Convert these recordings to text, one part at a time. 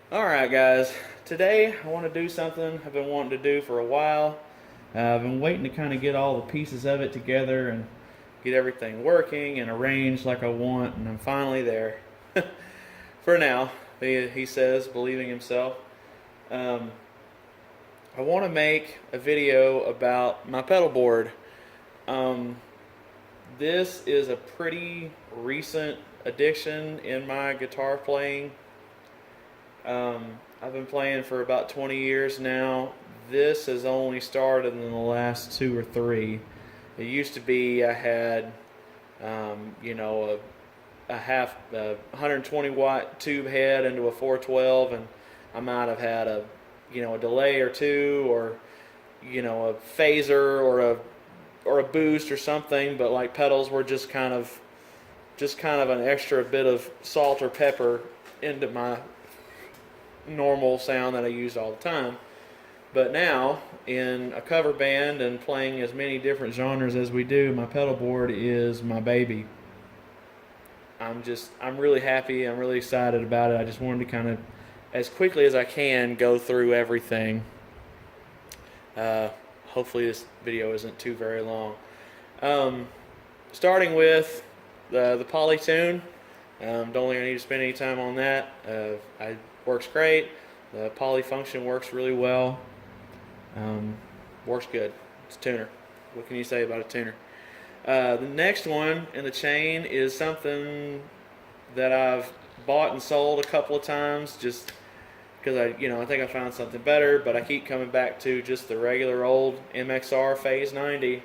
Alright guys, today I want to do something I've been wanting to do for a while. I've been waiting to kind of get all the pieces of it together and get everything working and arranged like I want, and I'm finally there. For now, he says, believing himself. I want to make a video about my pedal board. This is a pretty recent addition in my guitar playing. I've been playing for about 20 years now. This has only started in the last 2 or 3. It used to be I had, a 120 watt tube head into a 412, and I might have had a delay or two, or a phaser or a boost or something. But like pedals were just kind of an extra bit of salt or pepper into my normal sound that I use all the time. But now, in a cover band and playing as many different genres as we do, my pedal board is my baby. I'm really happy. I'm really excited about it. I just wanted to kind of, as quickly as I can, go through everything. Hopefully this video isn't too very long. Starting with the Polytune. Don't think I need to spend any time on that. Works great. The poly function works really well. Works good. It's a tuner. What can you say about a tuner? The next one in the chain is something that I've bought and sold a couple of times just because I think I found something better, but I keep coming back to just the regular old MXR Phase 90.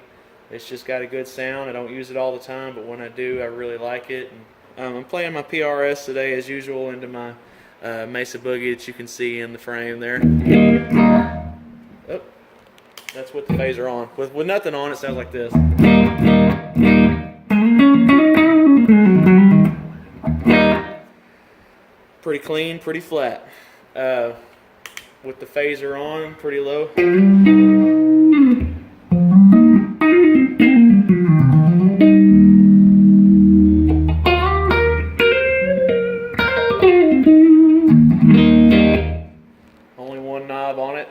It's just got a good sound. I don't use it all the time, but when I do, I really like it. And, I'm playing my PRS today as usual into my Mesa Boogie that you can see in the frame there. Oh, that's with the phaser on. With nothing on, it sounds like this. Pretty clean, pretty flat. With the phaser on, pretty low. Only one knob on it.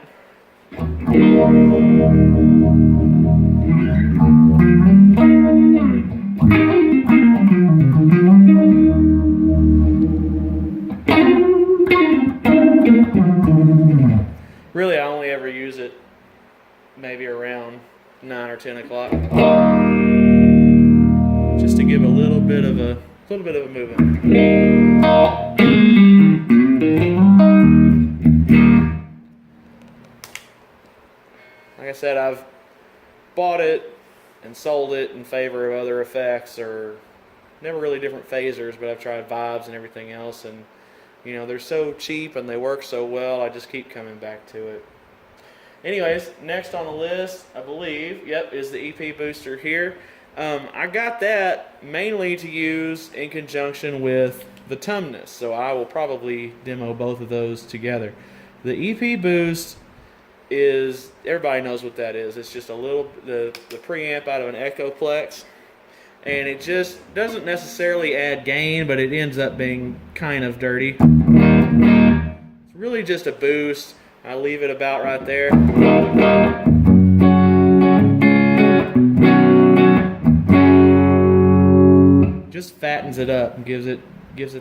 Really, I only ever use it maybe around 9 or 10 o'clock, just to give a little bit of a movement. Like I said, I've bought it and sold it in favor of other effects, or never really different phasers, but I've tried vibes and everything else, and they're so cheap and they work so well, I just keep coming back to it. Anyways, next on the list, I believe, is the EP booster here. I got that mainly to use in conjunction with the Tumnus, so I will probably demo both of those together. The EP boost is, everybody knows what that is. It's just the preamp out of an Echoplex, and it just doesn't necessarily add gain, but it ends up being kind of dirty. It's really just a boost. I leave it about right there. Just fattens it up and gives it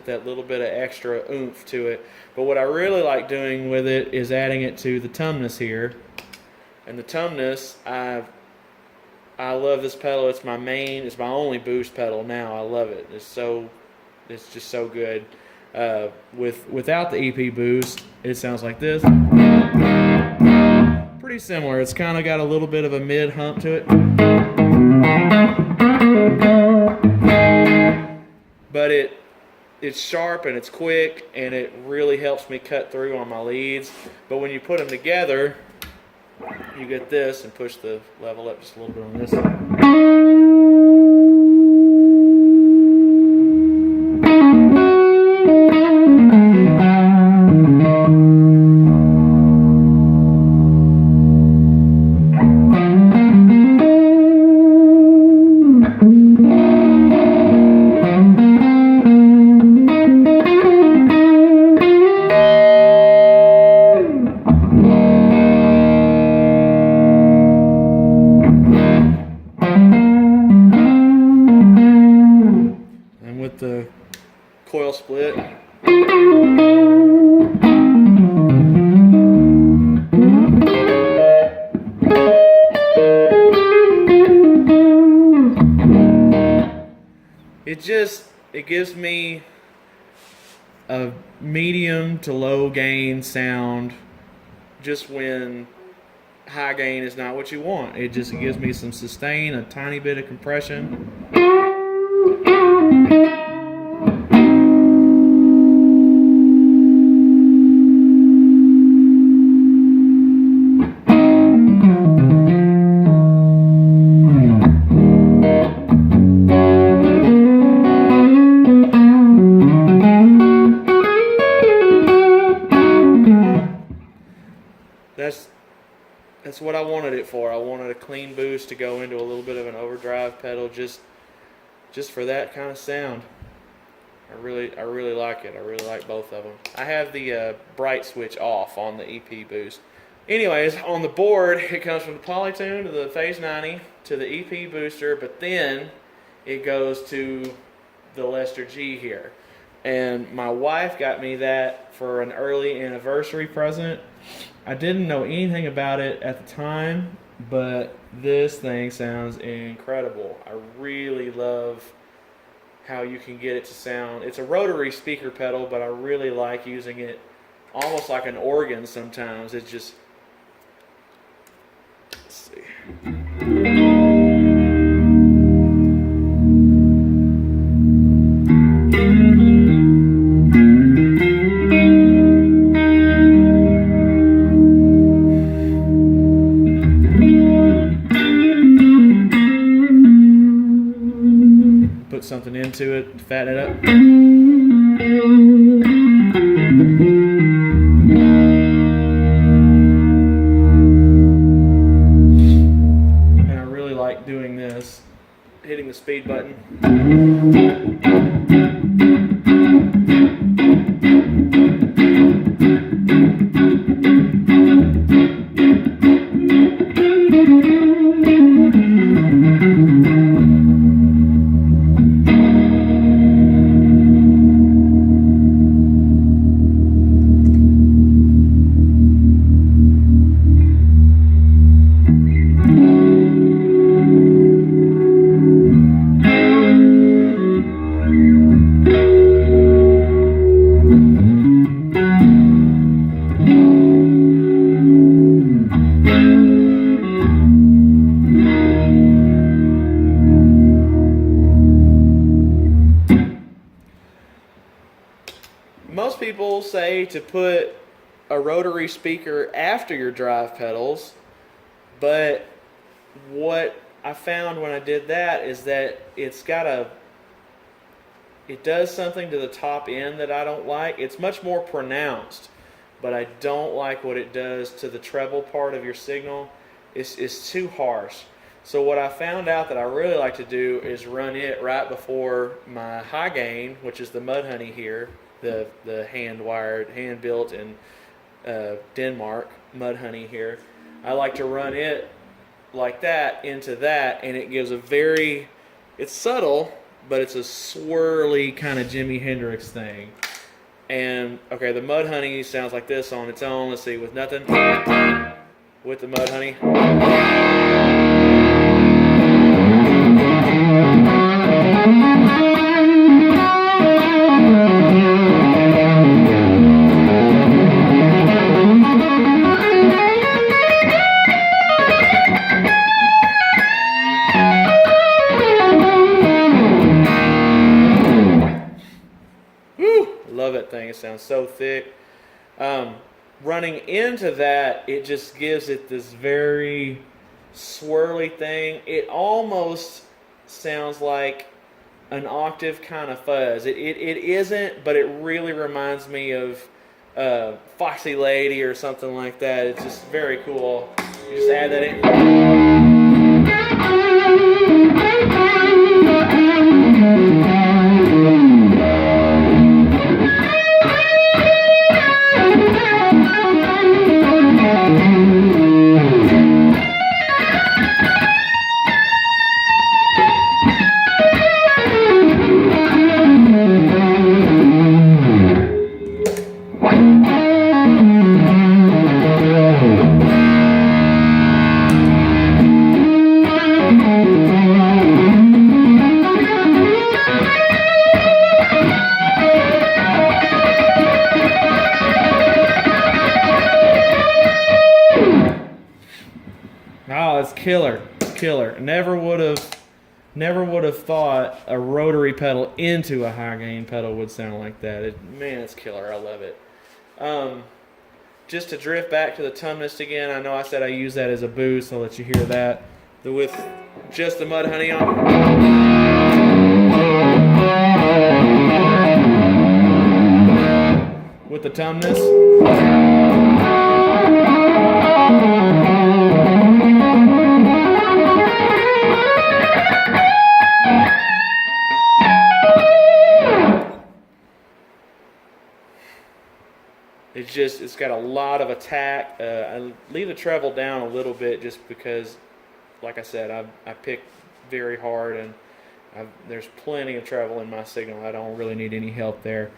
that little bit of extra oomph to it. But what I really like doing with it is adding it to the Tumnus here. And the Tumnus, I love this pedal. It's my only boost pedal now. I love it. It's just so good. Without the EP boost, it sounds like this. Pretty similar. It's kind of got a little bit of a mid hump to it. But it's sharp and it's quick, and it really helps me cut through on my leads. But when you put them together, you get this, and push the level up just a little bit on this side. coil split. It gives me a medium to low gain sound just when high gain is not what you want. It gives me some sustain, a tiny bit of compression. That's what I wanted it for. I wanted a clean boost to go into a little bit of an overdrive pedal just for that kind of sound. I really like it. I really like both of them. I have the bright switch off on the EP boost. Anyways, on the board, it comes from the Polytune to the Phase 90 to the EP booster, but then it goes to the Lester G here. And my wife got me that for an early anniversary present. I didn't know anything about it at the time, but this thing sounds incredible. I really love how you can get it to sound. It's a rotary speaker pedal, but I really like using it almost like an organ sometimes. It's just, let's see. Put something into it to fatten it up. And I really like doing this, hitting the speed button. Most people say to put a rotary speaker after your drive pedals, but what I found when I did that is that it does something to the top end that I don't like. It's much more pronounced, but I don't like what it does to the treble part of your signal. It's too harsh. So what I found out that I really like to do is run it right before my high gain, which is the Mudhoney here, the hand-wired, hand-built in Denmark, Mudhoney here. I like to run it like that into that, and it gives it's subtle, but it's a swirly kind of Jimi Hendrix thing. And okay, the Mudhoney sounds like this on its own. Let's see, with nothing, with the Mudhoney. Love that thing. It sounds so thick. Running into that, it just gives it this very swirly thing. It almost sounds like an octave kind of fuzz. It isn't, but it really reminds me of Foxy Lady or something like that. It's just very cool. You just add that in. Oh, it's killer. It's killer. Never would have thought a rotary pedal into a high gain pedal would sound like that. Man, it's killer. I love it. Just to drift back to the Tumnus again, I know I said I use that as a boost. I'll let you hear that. With just the Mudhoney on. With the Tumnus. It's got a lot of attack. I leave the treble down a little bit just because, like I said, I pick very hard, and there's plenty of treble in my signal. I don't really need any help there.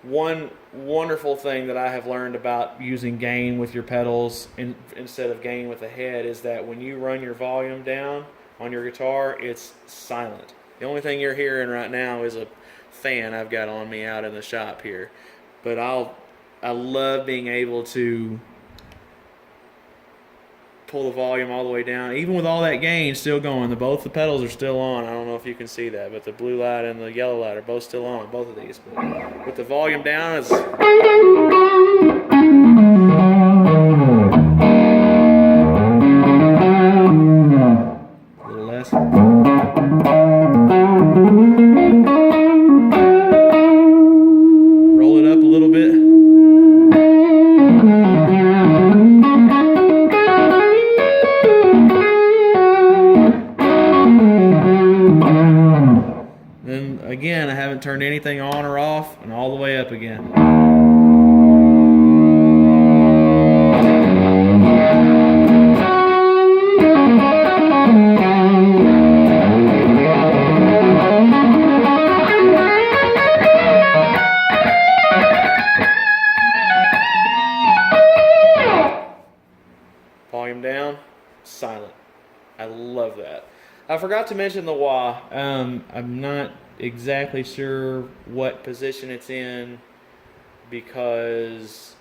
One wonderful thing that I have learned about using gain with your pedals instead of gain with the head is that when you run your volume down on your guitar, it's silent. The only thing you're hearing right now is a fan I've got on me out in the shop here. But I love being able to pull the volume all the way down, even with all that gain still going. Both the pedals are still on. I don't know if you can see that, but the blue light and the yellow light are both still on, both of these. But with the volume down, it's a little less. Roll it up a little bit. Then again, I haven't turned anything on or off, and all the way up again. Volume down, silent. I love that. I forgot to mention the wah. I'm not exactly sure what position it's in because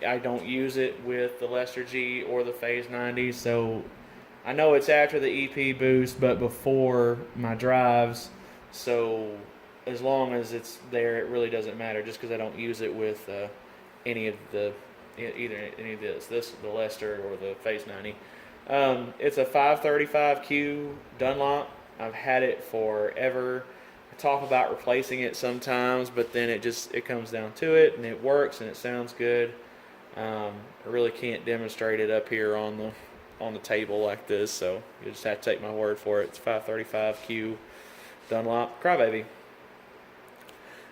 I don't use it with the Lester G or the Phase 90, so I know it's after the EP boost but before my drives, so as long as it's there, it really doesn't matter, just because I don't use it with any of the Lester or the Phase 90. It's a 535Q Dunlop. I've had it forever. I talk about replacing it sometimes, but then it comes down to it, and it works, and it sounds good. I really can't demonstrate it up here on the table like this, so you just have to take my word for it. It's 535Q Dunlop crybaby.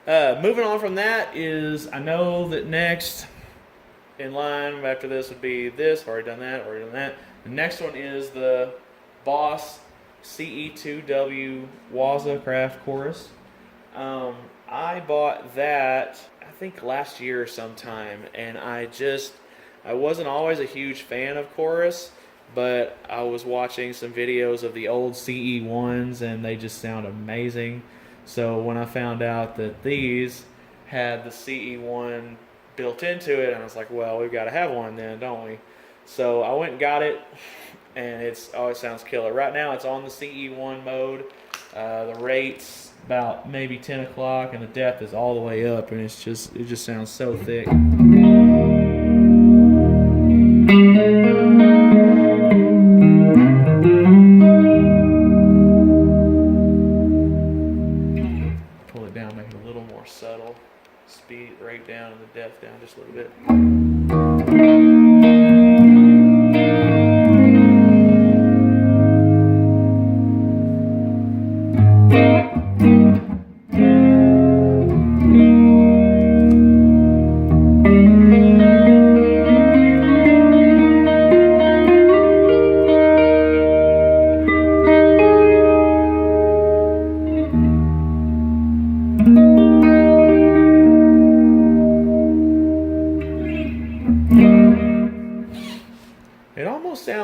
Moving on from that is, I know that next in line after this would be this. Already done that. The next one is the Boss CE-2W Waza Craft Chorus. I bought that I think last year sometime, and I wasn't always a huge fan of Chorus, but I was watching some videos of the old CE1s and they just sound amazing. So when I found out that these had the CE1 built into it, and I was like, well, we've got to have one then, don't we? So I went and got it, and it sounds killer. Right now it's on the CE1 mode. The rate's about maybe 10 o'clock, and the depth is all the way up, and it just sounds so thick. Pull it down, make it a little more subtle. Speed rate down and the depth down just a little bit.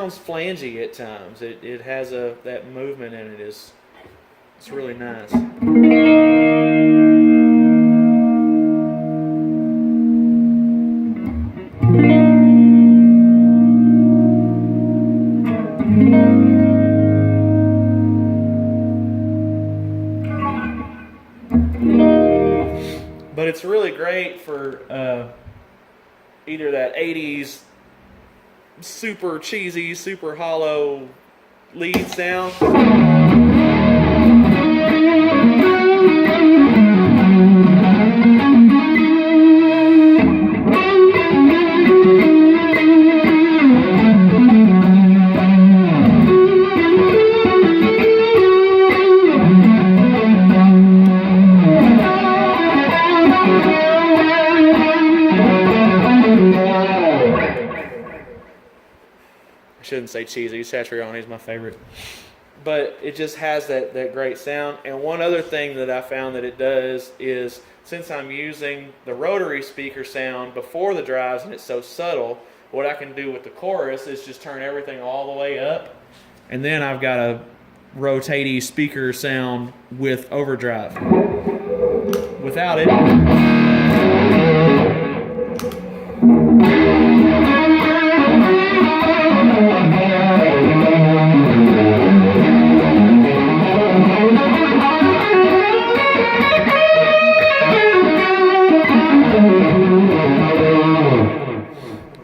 sounds flangy at times. It has that movement in it. It's really nice. But it's really great for either that 80s super cheesy, super hollow lead sound. Shouldn't say cheesy. Satriani is my favorite, but it just has that great sound. And one other thing that I found that it does is, since I'm using the rotary speaker sound before the drives and it's so subtle, what I can do with the chorus is just turn everything all the way up, and then I've got a rotating speaker sound with overdrive. Without it,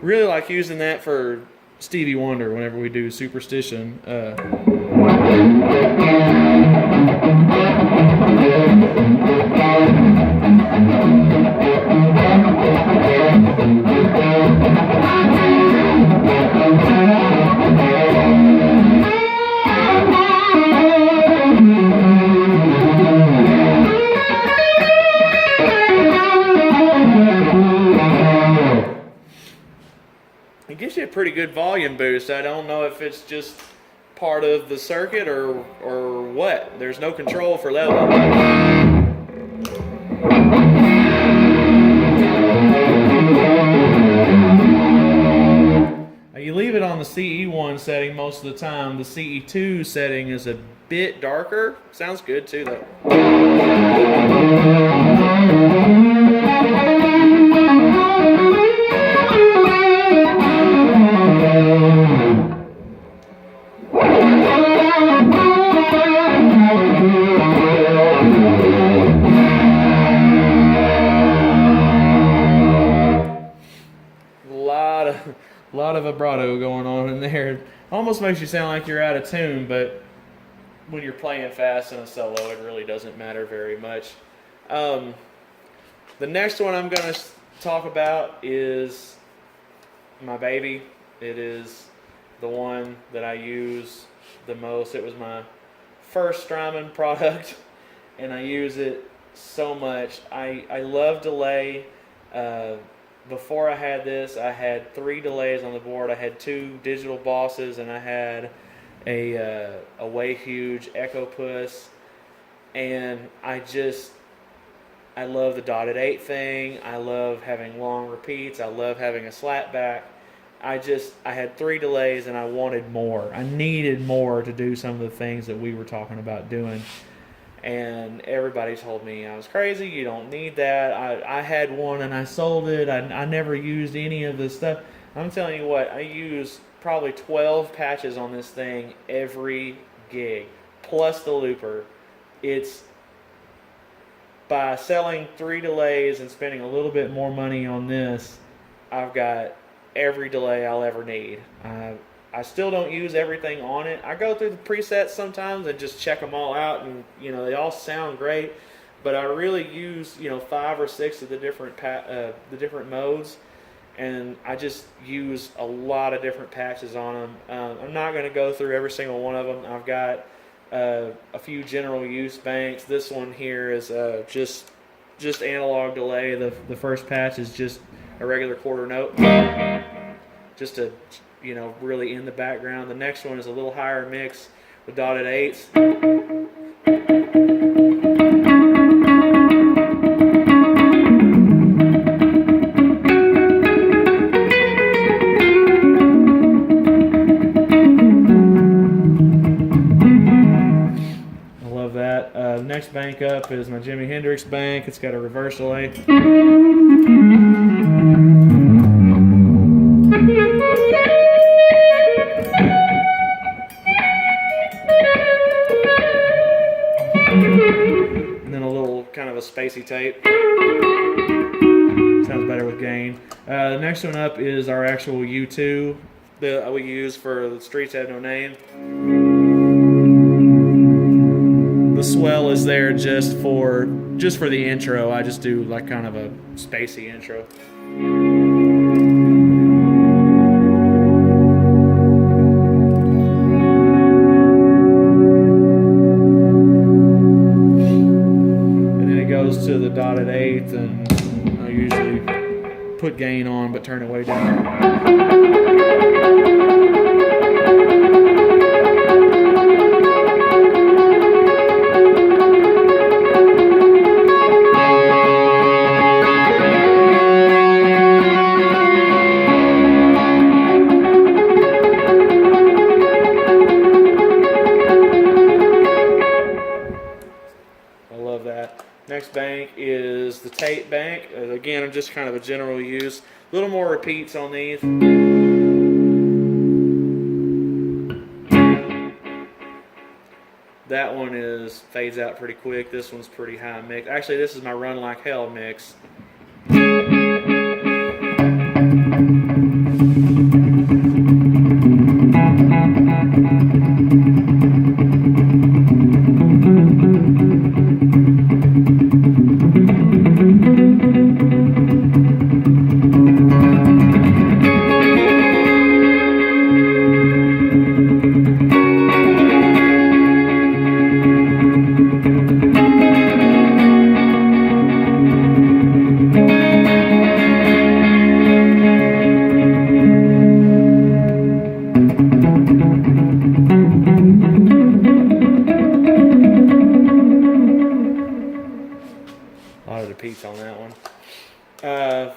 really like using that for Stevie Wonder whenever we do Superstition. It gives you a pretty good volume boost. I don't know if it's just part of the circuit or what. There's no control for level. You leave it on the CE-1 setting most of the time. The CE-2 setting is a bit darker. Sounds good too though. Lot of vibrato going on in there. Almost makes you sound like you're out of tune, but when you're playing fast in a solo, it really doesn't matter very much. The next one I'm going to talk about is my baby. It is the one that I use the most. It was my first Strymon product, and I use it so much. I love delay. Before I had this, I had 3 delays on the board. I had 2 digital bosses, and I had a way huge Echo Puss. And I love the dotted 8 thing. I love having long repeats. I love having a slapback. I had 3 delays, and I wanted more. I needed more to do some of the things that we were talking about doing. And everybody told me I was crazy. You don't need that. I had one and I sold it. I never used any of this stuff. I'm telling you what, I use probably 12 patches on this thing every gig, plus the looper. It's by selling 3 delays and spending a little bit more money on this, I've got every delay I'll ever need. I still don't use everything on it. I go through the presets sometimes and just check them all out, and they all sound great. But I really use 5 or 6 of the different modes, and I just use a lot of different patches on them. I'm not going to go through every single one of them. I've got a few general use banks. This one here is just analog delay. The first patch is just a regular quarter note, just to really in the background. The next one is a little higher mix with dotted 8s. bank up is my Jimi Hendrix bank. It's got a reverse delay. And then a little kind of a spacey tape. Sounds better with gain. The next one up is our actual U2 that we use for The Streets Have No Name. The swell is there just for the intro. I just do like kind of a spacey intro. And then it goes to the dotted eighth, and I usually put gain on but turn it way down. Next bank is the tape bank. Again, I'm just kind of a general use. A little more repeats on these. That one fades out pretty quick. This one's pretty high mix. Actually, this is my Run Like Hell mix. On that one.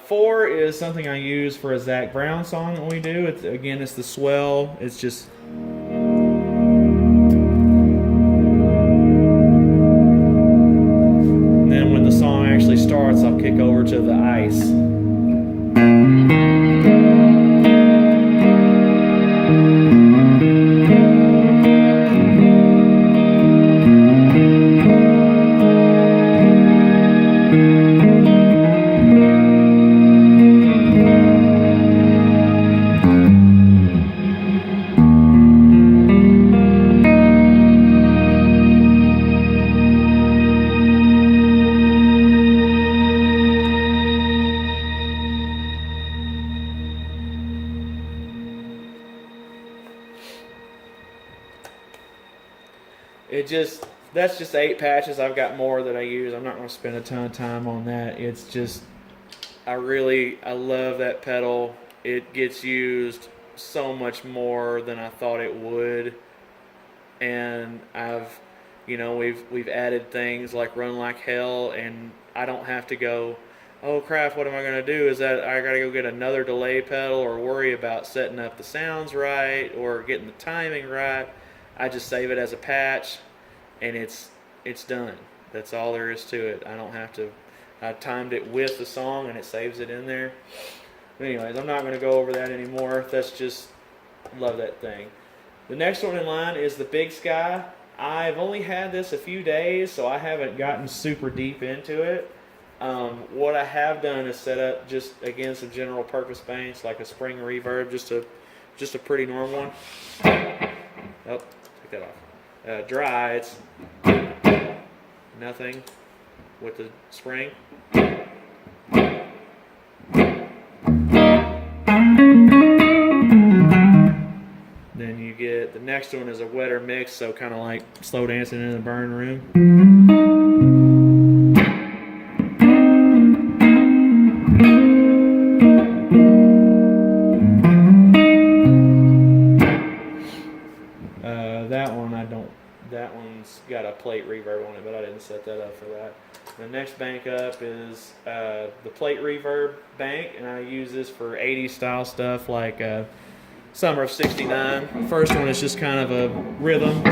4 is something I use for a Zach Brown song that we do. Again, it's the swell. It's just and then when the song actually starts, I'll kick over to the ice. That's just 8 patches. I've got more that I use. I'm not going to spend a ton of time on that. It's just, I love that pedal. It gets used so much more than I thought it would. And we've added things like Run Like Hell, and I don't have to go, oh crap, what am I going to do? Is that I got to go get another delay pedal or worry about setting up the sounds right or getting the timing right. I just save it as a patch, and it's done. That's all there is to it. I don't have to. I timed it with the song, and it saves it in there. But anyways, I'm not going to go over that anymore. That's just, love that thing. The next one in line is the BigSky. I've only had this a few days, so I haven't gotten super deep into it. What I have done is set up just, again, some general purpose banks, like a spring reverb, just a pretty normal one. Oh, take that off. Dry, it's nothing with the spring. Then you get, the next one is a wetter mix, so kind of like slow dancing in the burn room. That one's got a plate reverb on it, but I didn't set that up for that. The next bank up is the plate reverb bank, and I use this for 80s style stuff like Summer of '69. The first one is just kind of a rhythm.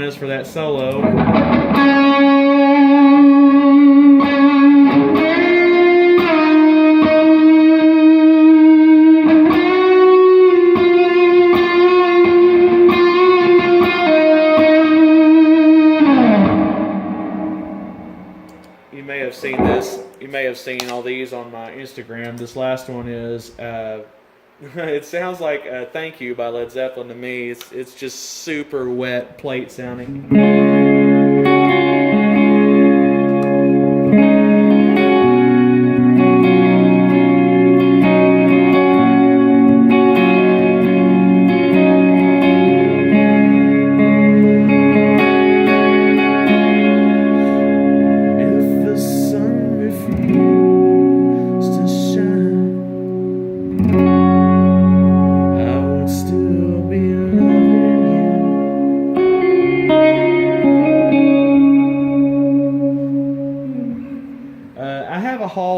is for that solo. You may have seen this. You may have seen all these on my Instagram. This last one is, it sounds like Thank You by Led Zeppelin to me. It's just super wet plate sounding.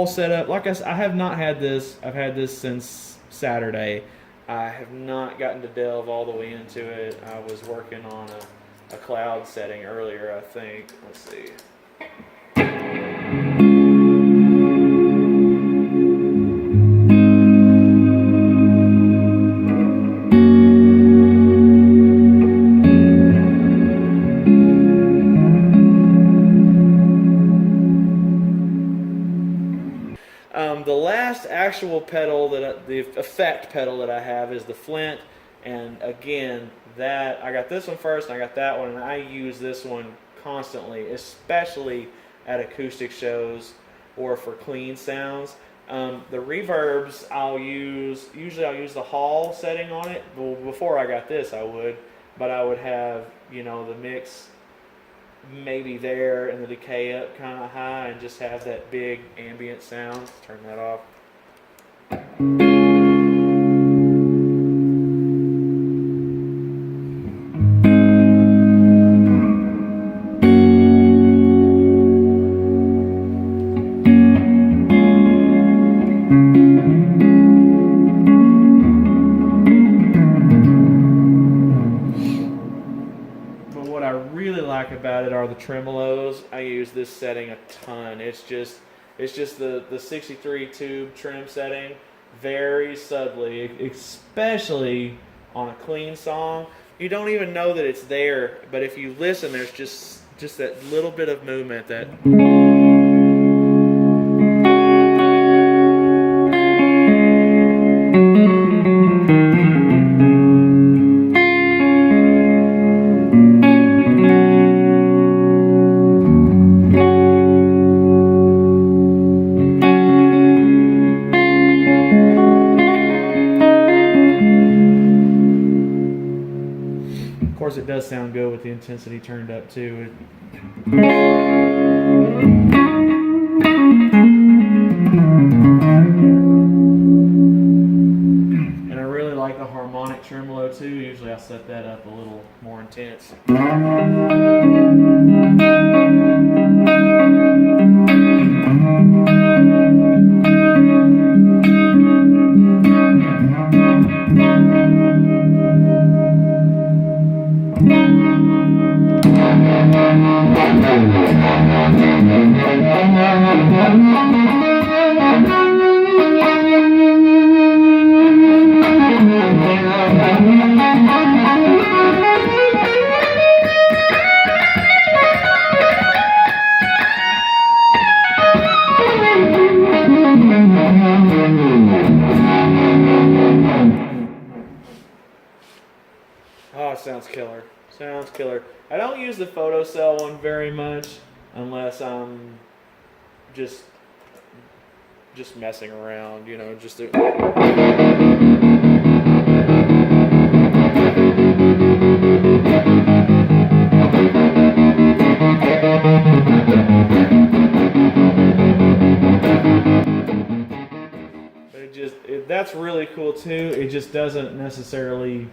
Set up like I have not had this. I've had this since Saturday. I have not gotten to delve all the way into it. I was working on a cloud setting earlier, I think. Let's see. The last actual pedal the effect pedal that I have is the Flint, and again, that I got this one first, and I got that one, and I use this one constantly, especially at acoustic shows or for clean sounds. The reverbs usually I'll use the Hall setting on it. Well, before I got this, but I would have the mix maybe there and the decay up kind of high and just have that big ambient sound. Turn that off. About it are the tremolos. I use this setting a ton. It's just the 63 tube trim setting, very subtly, especially on a clean song. You don't even know that it's there, but if you listen, there's just that little bit of movement that. It does sound good with the intensity turned up too. And I really like the harmonic tremolo too. Usually I set that up a little more intense. Oh, it sounds killer. Sounds killer. I don't use the photocell one very much unless I'm just messing around, that's really cool too. It just doesn't necessarily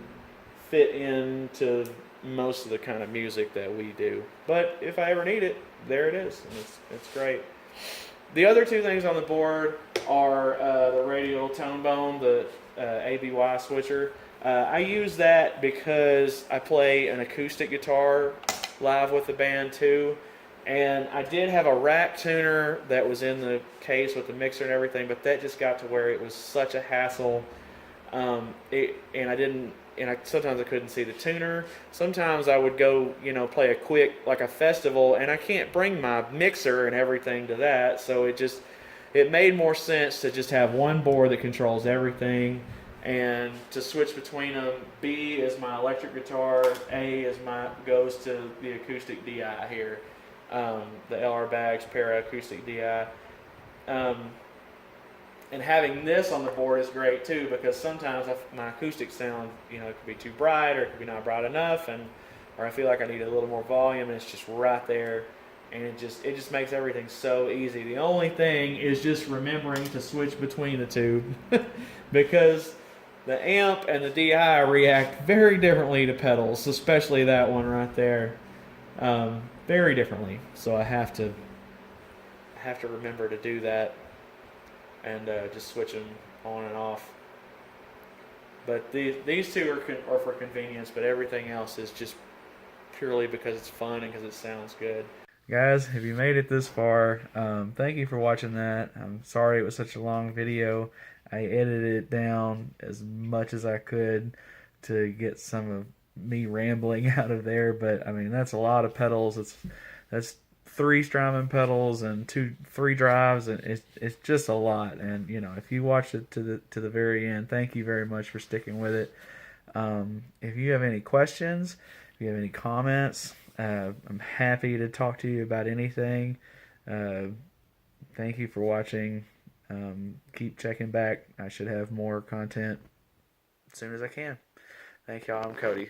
fit into most of the kind of music that we do. But if I ever need it, there it is. And it's great. The other two things on the board are the radial Tonebone, the ABY switcher. I use that because I play an acoustic guitar live with the band too. And I did have a rack tuner that was in the case with the mixer and everything, but that just got to where it was such a hassle. Sometimes I couldn't see the tuner. Sometimes I would go, play a quick, like a festival, and I can't bring my mixer and everything to that. So it made more sense to just have one board that controls everything, and to switch between them. B is my electric guitar. A goes to the acoustic DI here, the LR Bags Para acoustic DI. And having this on the board is great too, because sometimes my acoustic sound, it could be too bright, or it could be not bright enough, or I feel like I need a little more volume, and it's just right there, and it just makes everything so easy. The only thing is just remembering to switch between the two, because the amp and the DI react very differently to pedals, especially that one right there, very differently. So I have to remember to do that, and just switch them on and off. But these two are for convenience, but everything else is just purely because it's fun and because it sounds good. Guys, if you made it this far, thank you for watching that. I'm sorry it was such a long video. I edited it down as much as I could to get some of me rambling out of there, but I mean, that's a lot of pedals. That's 3 Strymon pedals and 3 drives, and it's just a lot. And if you watched it to the very end, thank you very much for sticking with it. If you have any questions, if you have any comments, I'm happy to talk to you about anything. Thank you for watching. Keep checking back. I should have more content as soon as I can. Thank y'all. I'm Cody.